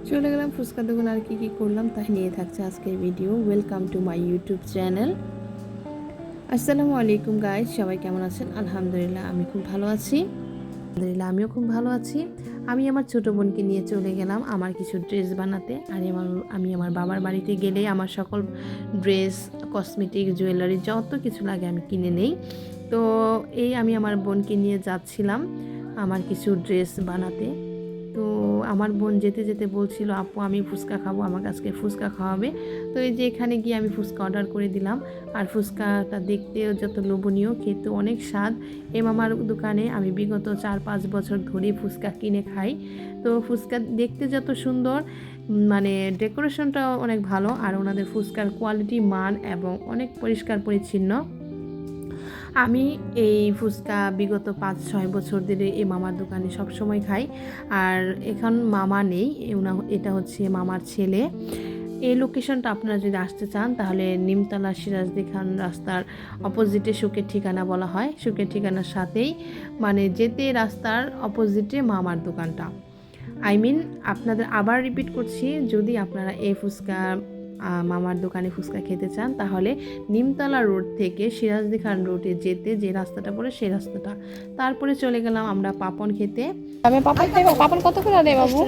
চলে গেলাম ফুচকা দোকান। আর কি করলাম তাই নিয়ে থাকছে আজকের video. Welcome to my YouTube channel. আসসালামু আলাইকুম গাইস, সবাই কেমন আছেন? আলহামদুলিল্লাহ আমি খুব ভালো আছি। আমিও খুব ভালো আছি। আমি আমার ছোট বোনকে নিয়ে চলে গেলাম আমার কিছু ড্রেস বানাতে। আর আমি আমার বাবার বাড়িতে গেলে আমার সকল ড্রেস, কসমেটিক, জুয়েলারি যত কিছু লাগে আমি কিনে নেই। তো আমি আমার বোনকে নিয়ে যাচ্ছিলাম আমার কিছু ড্রেস বানাতে। তো আমার বোন যেতে যেতে বলছিল, আপু আমি ফুচকা খাবো, আমাকে আজকে ফুচকা খাওয়াবে। তো এই যে এখানে গিয়ে আমি ফুচকা অর্ডার করে দিলাম। আর ফুচকাটা দেখতেও যত লোভনীয়, খেতে অনেক স্বাদ। মামার দোকানে আমি বিগত 4-5 বছর ধরে ফুচকা কিনে খাই। তো ফুচকা দেখতে যত সুন্দর, মানে ডেকোরেশনটাও অনেক ভালো। আর ওনাদের ফুচকার কোয়ালিটি, মান এবং অনেক পরিষ্কার পরিচ্ছন্ন। আমি এই ফুচকা বিগত 5-6 বছর ধরে এই মামার দোকানে সবসময় খাই। আর এখন মামা নেই, এটা হচ্ছে মামার ছেলে। এই লোকেশনটা আপনারা যদি আসতে চান তাহলে নিমতলা সিরাজদি খান রাস্তার অপোজিটে সুখের ঠিকানা বলা হয়। সুখের ঠিকানার সাথেই মানে যেতে রাস্তার অপোজিটে মামার দোকানটা। আপনাদের আবার রিপিট করছি, যদি আপনারা এই ফুচকা মামার দোকানে ফুচকা খেতে চান তাহলে নিমতলা রোড থেকে সিরাজদি খান রোডে যেতে যে রাস্তাটা পড়ে সেই রাস্তাটা। তারপরে চলে গেলাম আমরা পাপন খেতে। আমি পাপন খাইব। পাপন কত করে দেয় বাবু?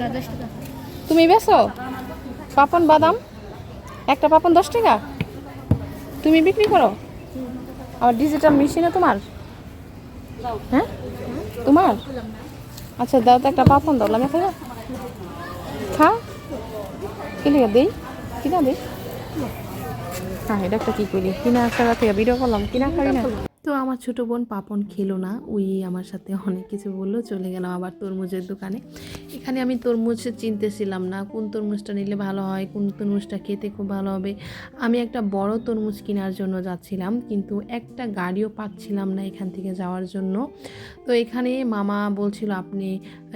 তুমি বেছো পাপন বাদাম? একটা পাপন 10 টাকা তুমি বিক্রি করো? আবার ডিজিটাল মেশিনে তোমার? হ্যাঁ তোমার? আচ্ছা দাও তো, একটা পাপন দাও, আমি খাই খা। কি লিখে দেই? কিনা দেই? হ্যাঁ, এটা একটা কী করি, কিনা একটা থেকে ভিডিও করলাম, কিনা খাবি না। তো আমার ছোটো বোন পাপন খেলো না, ওই আমার সাথে অনেক কিছু বললো। চলে গেলাম আবার তরমুজের দোকানে। এখানে আমি তরমুজ চিনতেছিলাম না কোন তরমুজটা নিলে ভালো হয়, কোন তরমুজটা খেতে খুব ভালো হবে। আমি একটা বড় তরমুজ কেনার জন্য যাচ্ছিলাম, কিন্তু একটা গাড়িও পাচ্ছিলাম না এখান থেকে যাওয়ার জন্য। তো এখানে মামা বলছিল আপনি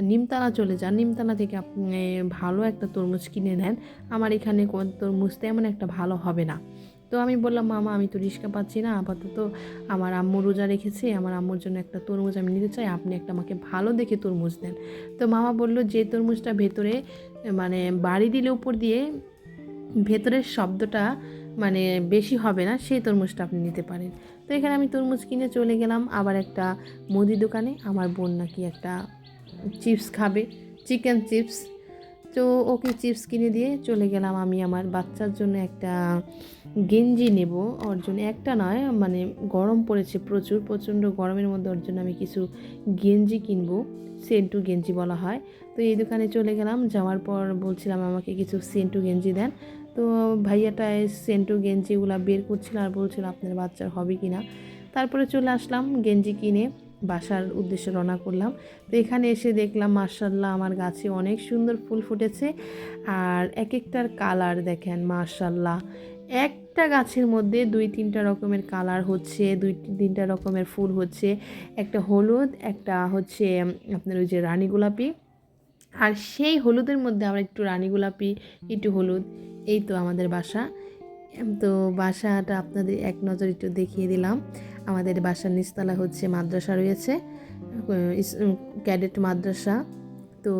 নিমতলা চলে যান, নিমতলা থেকে আপনি ভালো একটা তরমুজ কিনে নেন, আমার এখানে কোন তরমুজ তেমন একটা ভালো হবে না। তো আমি বললাম, মামা আমি তো রিক্সা পাচ্ছি না আপাতত, আমার আম্মু রোজা রেখেছে, আমার আম্মুর জন্য একটা তরমুজ আমি নিতে চাই, আপনি একটা আমাকে ভালো দেখে তরমুজ দেন। তো মামা বলল, যে তরমুজটা ভেতরে মানে বাড়ি দিলে উপর দিয়ে ভেতরের শব্দটা মানে বেশি হবে না, সেই তরমুজটা আপনি নিতে পারেন। তো এখানে আমি তরমুজ কিনে চলে গেলাম আবার একটা মুদি দোকানে। আমার বোন নাকি একটা চিপস খাবে, চিকেন চিপস। তো ওকে চিপস কিনে দিয়ে চলে গেলাম আমি আমার বাচ্চার জন্য একটা গেঞ্জি নেব। ওর জন্য একটা নয়, মানে গরম পড়েছে প্রচণ্ড গরমের মধ্যে ওর জন্য আমি কিছু গেঞ্জি কিনবো, সেন্টু গেঞ্জি বলা হয়। তো এই দোকানে চলে গেলাম, যাওয়ার পর বলছিলাম আমাকে কিছু সেন্টু গেঞ্জি দেন। তো ভাইয়াটা সেন্টু গেঞ্জিগুলো বের করছিল আর বলছিল আপনার বাচ্চার হবে কি না। তারপরে চলে আসলাম গেঞ্জি কিনে, বাসার উদ্দেশ্যে রওনা করলাম। তো এখানে এসে দেখলাম মাশাআল্লাহ আমার গাছে অনেক সুন্দর ফুল ফুটেছে। আর এক একটার কালার দেখেন মাশাআল্লাহ, একটা গাছের মধ্যে 2-3টা রকমের কালার হচ্ছে, 2-3টা রকমের ফুল হচ্ছে। একটা হলুদ, একটা হচ্ছে আপনার ওই যে রানী গোলাপি, আর সেই হলুদের মধ্যে আবার একটু রানী গোলাপি, একটু হলুদ। এই তো আমাদের বাসা। তো বাসাটা আপনাদের এক নজর একটু দেখিয়ে দিলাম। আমাদের বাসার নিচতলা হচ্ছে মাদ্রাসা রয়েছে, ক্যাডেট মাদ্রাসা। তো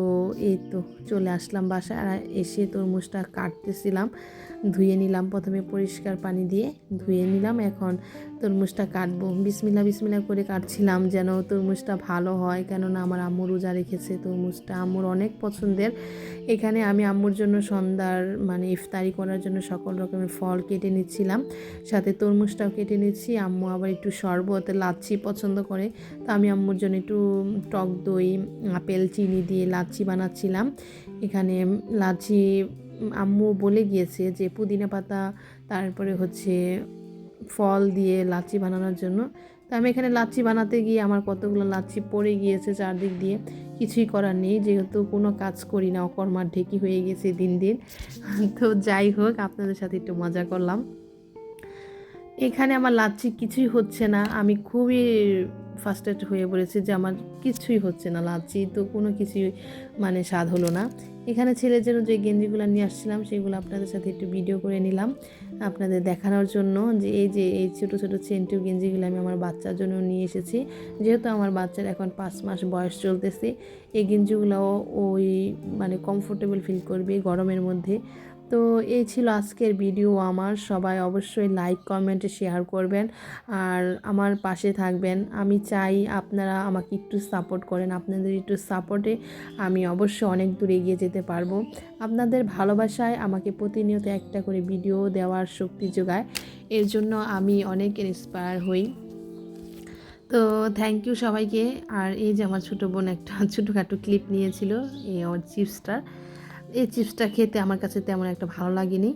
এই তো চলে আসলাম বাসায়। আর এসে তরমুজটা কাটতেছিলাম, ধুয়ে নিলাম, প্রথমে পরিষ্কার পানি দিয়ে ধুয়ে নিলাম। এখন তরমুজটা কাটবো, বিসমিল্লা বিসমিল্লা করে কাটছিলাম যেন তরমুজটা ভালো হয়, কেননা আমার আম্মু রোজা রেখেছে, তরমুজটা আম্মুর অনেক পছন্দের। এখানে আমি আম্মুর জন্য সন্ধ্যার মানে ইফতারি করার জন্য সকল রকমের ফল কেটে নিচ্ছিলাম, সাথে তরমুজটাও কেটে নিচ্ছি। আম্মু আবার একটু শরবত, লাচ্ছি পছন্দ করে, তো আমি আম্মুর জন্য একটু টক দই, আপেল, চিনি দিয়ে লাচ্ছি বানাচ্ছিলাম। এখানে লাচ্ছি আম্মু বলে গিয়েছে যে পুদিনা পাতা, তারপরে হচ্ছে ফল দিয়ে লাচ্ছি বানানোর জন্য। তো আমি এখানে লাচ্ছি বানাতে গিয়ে আমার কতগুলো লাচ্ছি পড়ে গিয়েছে চারদিক দিয়ে, কিছুই করার নেই, যেহেতু কোনো কাজ করি না, অকর্মার ঢেকি হয়ে গেছে দিন দিন। তো যাই হোক, আপনাদের সাথে একটু মজা করলাম। এখানে আমার লাচ্ছি কিছুই হচ্ছে না, আমি খুবই ফার্স্ট্রেটেড হয়ে পড়েছি যে আমার কিছুই হচ্ছে না, লাচ্ছি তো কোনো কিছুই মানে স্বাদ হলো না। এখানে ছেলের জন্য যে গেঞ্জিগুলো নিয়ে আসছিলাম সেগুলো আপনাদের সাথে একটু ভিডিও করে নিলাম আপনাদের দেখানোর জন্য, যে এই ছোটো ছোটো চেন্টু গেঞ্জিগুলো আমি আমার বাচ্চার জন্য নিয়ে এসেছি। যেহেতু আমার বাচ্চার এখন 5 মাস বয়স চলতেছে, এই গেঞ্জিগুলোও ওই মানে কমফোর্টেবল ফিল করবে গরমের মধ্যে। তো এই ছিল আজকের ভিডিও আমার। সবাই অবশ্যই লাইক কমেন্টে শেয়ার করবেন আর আমার পাশে থাকবেন। আমি চাই আপনারা আমাকে একটু সাপোর্ট করেন, আপনাদের একটু সাপোর্টে আমি অবশ্যই অনেক দূর এগিয়ে যেতে পারবো। আপনাদের ভালোবাসায় আমাকে প্রতিনিয়ত একটা করে ভিডিও দেওয়ার শক্তি যোগায়, এর জন্য আমি অনেক ইন্সপায়ার হই। তো থ্যাংক ইউ সবাইকে। আর এই যে আমার ছোটো বোন একটা ছোটোখাটো ক্লিপ নিয়েছিল এই আমার চিপসটার। এই চিপসটা খেতে আমার কাছে তেমন একটা ভালো লাগেনি,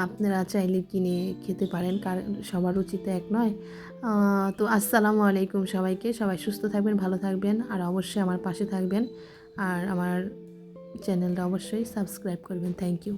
আপনারা চাইলে কিনে খেতে পারেন, কারণ সবার রুচি তো এক নয়। তো আসসালামু আলাইকুম সবাইকে। সবাই সুস্থ থাকবেন, ভালো থাকবেন আর অবশ্যই আমার পাশে থাকবেন আর আমার চ্যানেলটা অবশ্যই সাবস্ক্রাইব করবেন। Thank you.